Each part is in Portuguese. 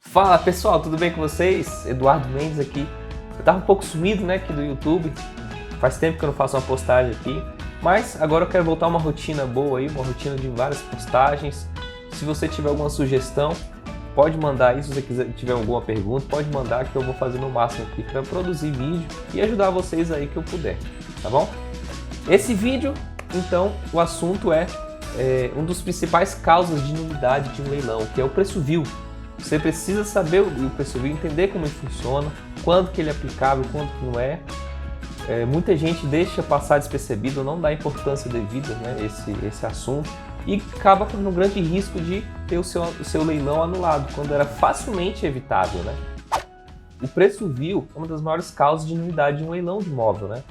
Fala pessoal, tudo bem com vocês? Eduardo Mendes aqui. Eu tava um pouco sumido, né, aqui do YouTube. Faz tempo que eu não faço uma postagem aqui, mas agora eu quero voltar a uma rotina boa aí, uma rotina de várias postagens. Se você tiver alguma sugestão, pode mandar aí. Se você tiver alguma pergunta, pode mandar que eu vou fazer o máximo aqui para produzir vídeo e ajudar vocês aí que eu puder, tá bom? Esse vídeo, então, o assunto é um dos principais causas de nulidade de um leilão, que é o preço vil. Você precisa saber o preço vil, entender como ele funciona, quando que ele é aplicável, quando que não é. Muita gente deixa passar despercebido, não dá importância devida, né, esse assunto, e acaba com um grande risco de ter o seu leilão anulado, quando era facilmente evitável, né? O preço vil é uma das maiores causas de nulidade de um leilão de imóvel, né?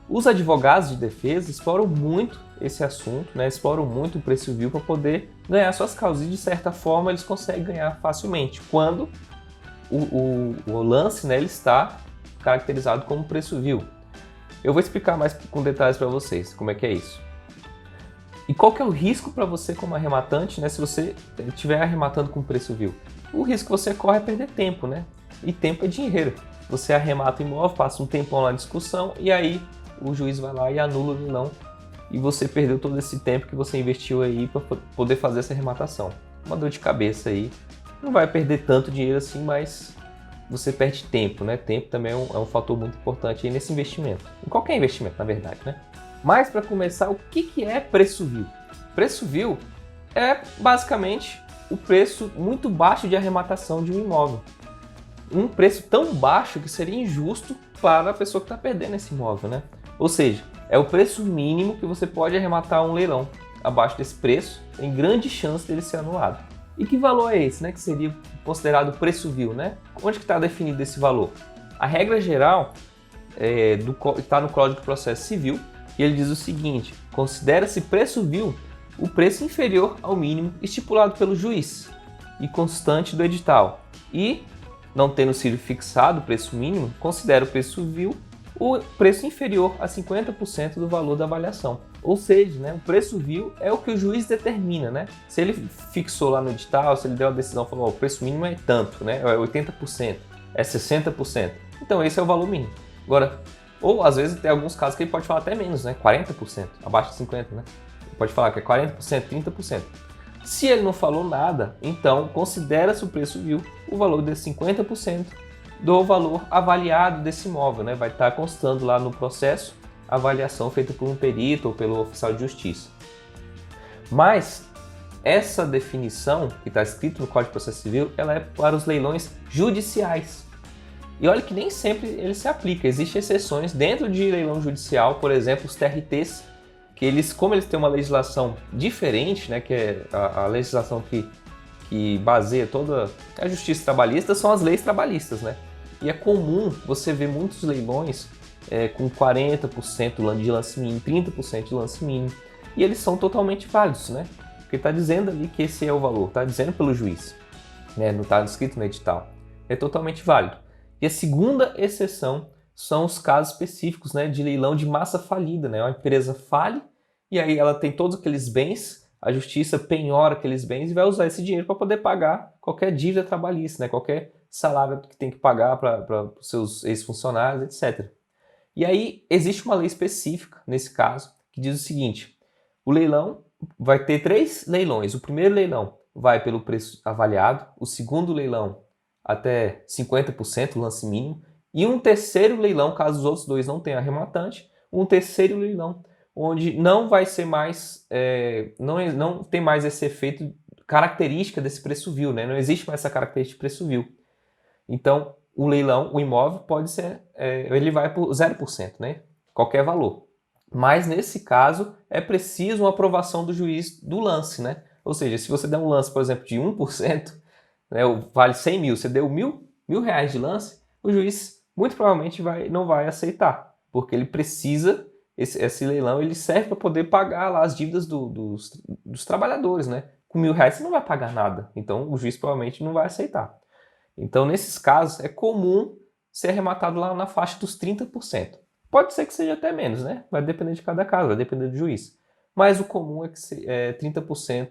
Os advogados de defesa exploram muito esse assunto, né? Exploram muito o preço vil para poder ganhar suas causas, e de certa forma eles conseguem ganhar facilmente, quando o lance, né, ele está caracterizado como preço vil. Eu vou explicar mais com detalhes para vocês como é que é isso. E qual que é o risco para você como arrematante, né, se você estiver arrematando com preço vil? O risco que você corre é perder tempo, né? E tempo é dinheiro. Você arremata o imóvel, passa um tempão lá na discussão e aí o juiz vai lá e anula o leilão e você perdeu todo esse tempo que você investiu aí para poder fazer essa arrematação. Uma dor de cabeça aí. Não vai perder tanto dinheiro assim, mas você perde tempo, né? Tempo também é um fator muito importante aí nesse investimento. Em qualquer investimento, na verdade, né? Mas para começar, o que é preço vil? Preço vil é basicamente o preço muito baixo de arrematação de um imóvel. Um preço tão baixo que seria injusto para a pessoa que está perdendo esse imóvel, né? Ou seja, é o preço mínimo que você pode arrematar um leilão. Abaixo desse preço, tem grande chance dele ser anulado. E que valor é esse, né? Que seria considerado preço vil, né? Onde que está definido esse valor? A regra geral está no Código de Processo Civil e ele diz o seguinte: considera-se preço vil o preço inferior ao mínimo estipulado pelo juiz e constante do edital. E, não tendo sido fixado o preço mínimo, considera o preço vil o preço inferior a 50% do valor da avaliação. Ou seja, né, o preço vil é o que o juiz determina, né? Se ele fixou lá no edital, se ele deu a decisão, falou, o preço mínimo é tanto, né? É 80%, é 60%. Então esse é o valor mínimo. Agora, ou às vezes tem alguns casos que ele pode falar até menos, né? 40%, abaixo de 50%, né? Ele pode falar que é 40%, 30%. Se ele não falou nada, então considera-se o preço vil o valor de 50% do valor avaliado desse imóvel, né? Vai estar constando lá no processo a avaliação feita por um perito ou pelo oficial de justiça. Mas essa definição que está escrito no Código de Processo Civil, ela é para os leilões judiciais. E olha que nem sempre ele se aplica. Existem exceções dentro de leilão judicial, por exemplo, os TRTs, que eles, como eles têm uma legislação diferente, né, que é a legislação que baseia toda a justiça trabalhista, são as leis trabalhistas, né? E é comum você ver muitos leilões com 40% de lance mínimo, 30% de lance mínimo, e eles são totalmente válidos, né? Porque está dizendo ali que esse é o valor, está dizendo pelo juiz, né? Não está escrito no edital. É totalmente válido. E a segunda exceção são os casos específicos, né, de leilão de massa falida, né? Uma empresa fale e aí ela tem todos aqueles bens, a justiça penhora aqueles bens e vai usar esse dinheiro para poder pagar qualquer dívida trabalhista, né? Qualquer salário que tem que pagar para os seus ex-funcionários, etc. E aí existe uma lei específica nesse caso que diz o seguinte: o leilão vai ter 3 leilões. O primeiro leilão vai pelo preço avaliado, o segundo leilão até 50% lance mínimo, e um terceiro leilão, caso os outros 2 não tenham arrematante, um terceiro leilão onde não vai ser mais, não tem mais esse efeito característica desse preço vil, né? Não existe mais essa característica de preço vil. Então, o leilão, o imóvel pode ser, ele vai por 0%, né? Qualquer valor. Mas nesse caso é preciso uma aprovação do juiz do lance, né? Ou seja, se você der um lance, por exemplo, de 1%, né, vale 100 mil, você deu mil reais de lance, o juiz muito provavelmente não vai aceitar, porque ele precisa, esse leilão ele serve para poder pagar lá as dívidas dos trabalhadores, né? Com R$1.000 você não vai pagar nada, então o juiz provavelmente não vai aceitar. Então, nesses casos, é comum ser arrematado lá na faixa dos 30%. Pode ser que seja até menos, né? Vai depender de cada caso, vai depender do juiz. Mas o comum é que 30%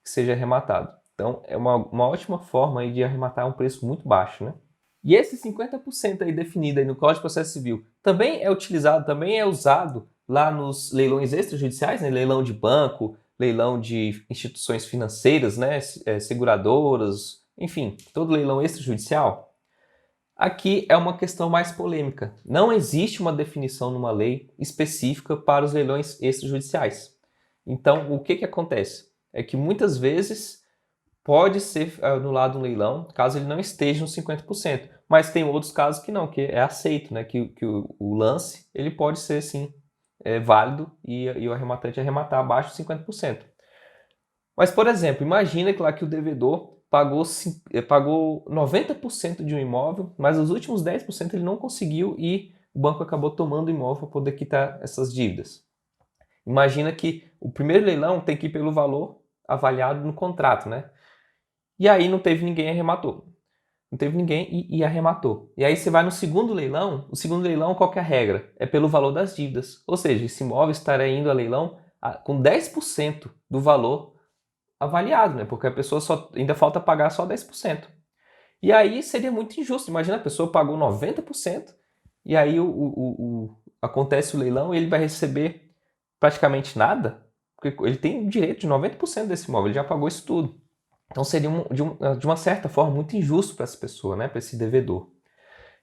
que seja arrematado. Então, é uma ótima forma aí de arrematar um preço muito baixo, né? E esse 50% aí definido aí no Código de Processo Civil também é utilizado, também é usado lá nos leilões extrajudiciais, né? Leilão de banco, leilão de instituições financeiras, né? Seguradoras, enfim, todo leilão extrajudicial. Aqui é uma questão mais polêmica. Não existe uma definição numa lei específica para os leilões extrajudiciais. Então, o que acontece? É que muitas vezes pode ser anulado um leilão, caso ele não esteja nos 50%. Mas tem outros casos que não, que é aceito, né? Que o lance ele pode ser, sim, válido e o arrematante arrematar abaixo de 50%. Mas, por exemplo, imagina que lá que o devedor pagou 90% de um imóvel, mas os últimos 10% ele não conseguiu e o banco acabou tomando o imóvel para poder quitar essas dívidas. Imagina que o primeiro leilão tem que ir pelo valor avaliado no contrato, né? E aí não teve ninguém, arrematou. Não teve ninguém e arrematou. E aí você vai no segundo leilão, o segundo leilão qual que é a regra? É pelo valor das dívidas. Ou seja, esse imóvel estaria indo a leilão com 10% do valor avaliado, né? Porque a pessoa ainda falta pagar só 10%. E aí seria muito injusto. Imagina, a pessoa pagou 90% e aí acontece o leilão e ele vai receber praticamente nada, porque ele tem o direito de 90% desse imóvel, ele já pagou isso tudo. Então seria de uma certa forma muito injusto para essa pessoa, né? Para esse devedor.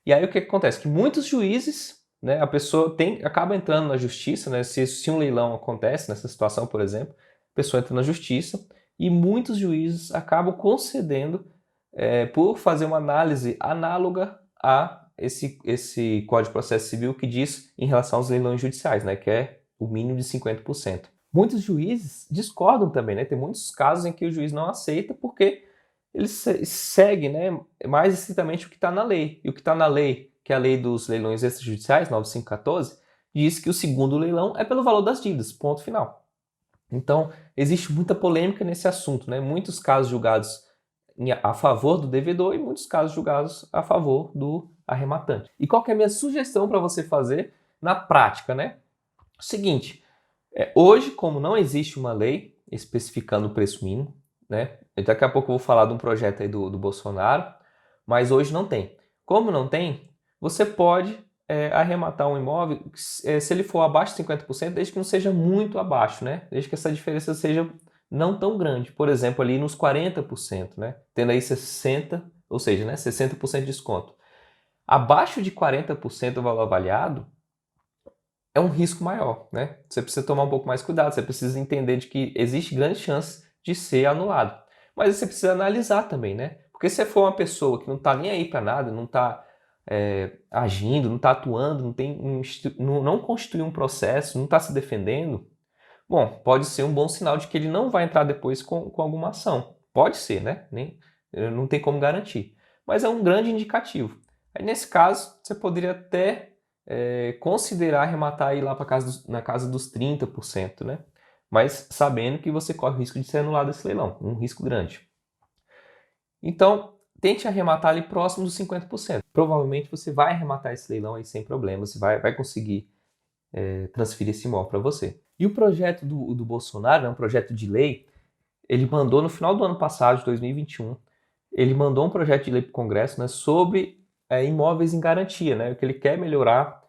E aí o que acontece? Que muitos juízes, né, a pessoa acaba entrando na justiça, né? Se um leilão acontece nessa situação, por exemplo, a pessoa entra na justiça e muitos juízes acabam concedendo por fazer uma análise análoga a esse Código de Processo Civil que diz em relação aos leilões judiciais, né, que é o mínimo de 50%. Muitos juízes discordam também, né? Tem muitos casos em que o juiz não aceita porque ele segue, né, mais estritamente o que está na lei. E o que está na lei, que é a lei dos leilões extrajudiciais, 9514, diz que o segundo leilão é pelo valor das dívidas, ponto final. Então, existe muita polêmica nesse assunto, né? Muitos casos julgados a favor do devedor e muitos casos julgados a favor do arrematante. E qual que é a minha sugestão para você fazer na prática, né? O seguinte, hoje, como não existe uma lei especificando o preço mínimo, né? Daqui a pouco eu vou falar de um projeto aí do Bolsonaro, mas hoje não tem. Como não tem, você pode arrematar um imóvel se ele for abaixo de 50%, desde que não seja muito abaixo, né? Desde que essa diferença seja não tão grande. Por exemplo, ali nos 40%, né? Tendo aí 60%, ou seja, né, 60% de desconto. Abaixo de 40% do valor avaliado, é um risco maior, né? Você precisa tomar um pouco mais cuidado, você precisa entender de que existe grande chance de ser anulado. Mas você precisa analisar também, né? Porque se for uma pessoa que não está nem aí para nada, não está agindo, não está atuando, não constituiu um processo, não está se defendendo, bom, pode ser um bom sinal de que ele não vai entrar depois com alguma ação. Pode ser, né? Não tem como garantir. Mas é um grande indicativo. Aí, nesse caso, você poderia até considerar arrematar aí lá na casa dos 30%, né? Mas sabendo que você corre o risco de ser anulado esse leilão, um risco grande. Então, tente arrematar ali próximo dos 50%. Provavelmente você vai arrematar esse leilão aí sem problema, você vai conseguir transferir esse imóvel para você. E o projeto do Bolsonaro, né, um projeto de lei, ele mandou no final do ano passado, de 2021, ele mandou um projeto de lei para o Congresso, né, sobre imóveis em garantia, né, que ele quer melhorar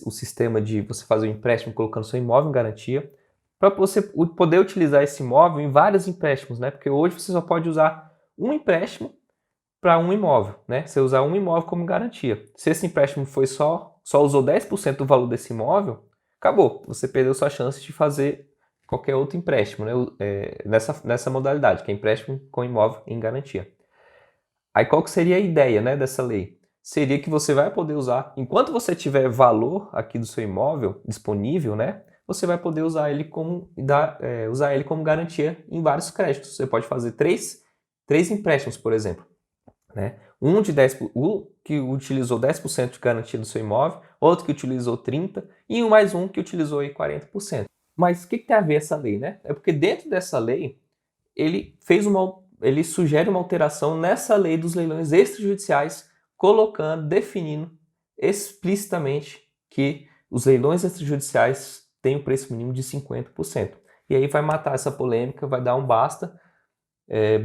o sistema de você fazer um empréstimo colocando seu imóvel em garantia, para você poder utilizar esse imóvel em vários empréstimos, né, porque hoje você só pode usar um empréstimo para um imóvel, né, você usar um imóvel como garantia. Se esse empréstimo foi só usou 10% do valor desse imóvel, acabou, você perdeu sua chance de fazer qualquer outro empréstimo, né, nessa modalidade, que é empréstimo com imóvel em garantia. Aí qual que seria a ideia, né, dessa lei? Seria que você vai poder usar, enquanto você tiver valor aqui do seu imóvel disponível, né, você vai poder usar ele usar ele como garantia em vários créditos. Você pode fazer três empréstimos, por exemplo, né? Um que utilizou 10% de garantia do seu imóvel, outro que utilizou 30% e mais um que utilizou aí 40%. Mas o que tem a ver essa lei, né? É porque dentro dessa lei ele sugere uma alteração nessa lei dos leilões extrajudiciais, definindo explicitamente que os leilões extrajudiciais têm o preço mínimo de 50%. E aí vai matar essa polêmica, vai dar um basta.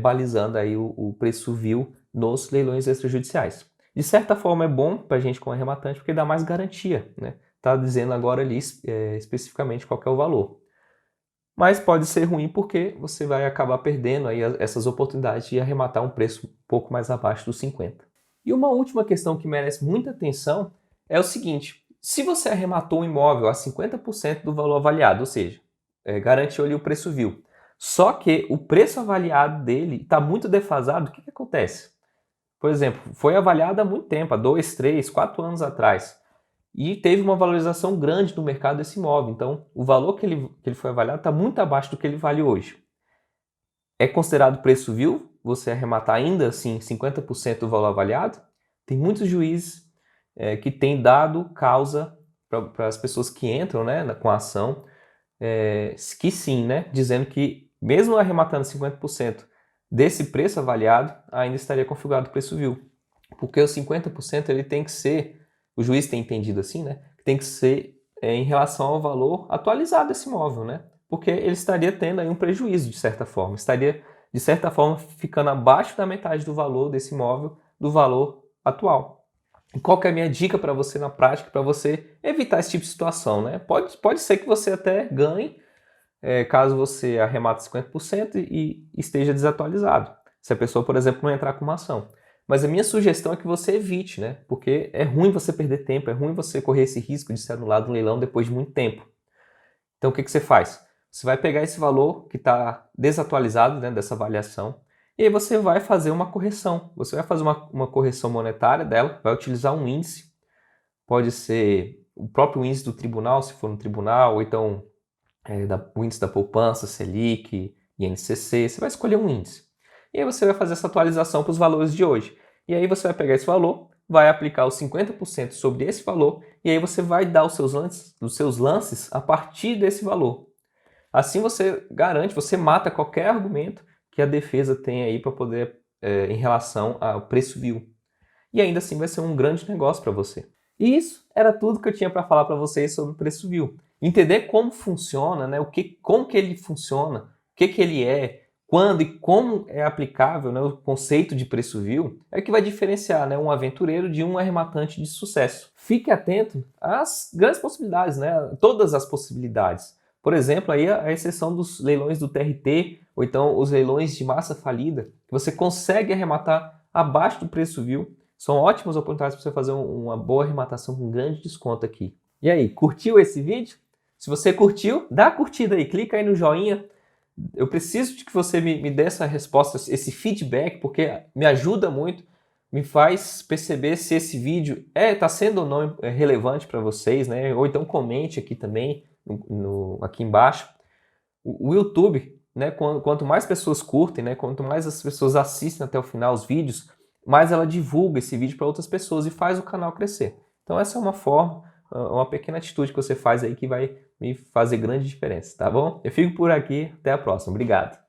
balizando aí o preço vil nos leilões extrajudiciais. De certa forma é bom para a gente como arrematante porque dá mais garantia, né? Tá dizendo agora ali especificamente qual que é o valor. Mas pode ser ruim porque você vai acabar perdendo aí essas oportunidades de arrematar um preço um pouco mais abaixo dos 50. E uma última questão que merece muita atenção é o seguinte: se você arrematou um imóvel a 50% do valor avaliado, ou seja, garantiu ali o preço vil, só que o preço avaliado dele está muito defasado, o que acontece? Por exemplo, foi avaliado há muito tempo, há 2, 3, 4 anos atrás, e teve uma valorização grande no mercado desse imóvel. Então, o valor que ele foi avaliado está muito abaixo do que ele vale hoje. É considerado preço vil você arrematar ainda assim 50% do valor avaliado? Tem muitos juízes que têm dado causa para as pessoas que entram, né, com a ação, que sim, né, dizendo que mesmo arrematando 50% desse preço avaliado, ainda estaria configurado o preço vil. Porque os 50% ele tem que ser, o juiz tem entendido assim, né, tem que ser em relação ao valor atualizado desse imóvel, né? Porque ele estaria tendo aí um prejuízo de certa forma, estaria de certa forma ficando abaixo da metade do valor desse imóvel, do valor atual. E qual que é a minha dica para você na prática, para você evitar esse tipo de situação, né? Pode ser que você até ganhe, caso você arremate 50% e esteja desatualizado. Se a pessoa, por exemplo, não entrar com uma ação. Mas a minha sugestão é que você evite, né? Porque é ruim você perder tempo, é ruim você correr esse risco de ser anulado no leilão depois de muito tempo. Então o que você faz? Você vai pegar esse valor que está desatualizado, né, dessa avaliação, e aí você vai fazer uma correção. Você vai fazer uma correção monetária dela, vai utilizar um índice, pode ser o próprio índice do tribunal, se for no tribunal, ou então o índice da poupança, Selic, INCC, você vai escolher um índice. E aí você vai fazer essa atualização para os valores de hoje. E aí você vai pegar esse valor, vai aplicar os 50% sobre esse valor, e aí você vai dar os seus lances a partir desse valor. Assim você garante, você mata qualquer argumento que a defesa tem aí para poder, em relação ao preço vil. E ainda assim vai ser um grande negócio para você. E isso era tudo que eu tinha para falar para vocês sobre o preço vil. Entender como funciona, né? Como que ele funciona, o que ele é, quando e como é aplicável, né, o conceito de preço vil, é o que vai diferenciar, né, um aventureiro de um arrematante de sucesso. Fique atento às grandes possibilidades, né, todas as possibilidades. Por exemplo, aí a exceção dos leilões do TRT, ou então os leilões de massa falida, que você consegue arrematar abaixo do preço vil. São ótimas oportunidades para você fazer uma boa arrematação com grande desconto aqui. E aí, curtiu esse vídeo? Se você curtiu, dá a curtida aí, clica aí no joinha. Eu preciso de que você me dê essa resposta, esse feedback, porque me ajuda muito, me faz perceber se esse vídeo está sendo ou não relevante para vocês, né? Ou então comente aqui também, aqui embaixo. O YouTube, né, quanto mais pessoas curtem, né, quanto mais as pessoas assistem até o final os vídeos, mais ela divulga esse vídeo para outras pessoas e faz o canal crescer. Então essa é uma forma, uma pequena atitude que você faz aí que vai me fazer grande diferença, tá bom? Eu fico por aqui, até a próxima. Obrigado.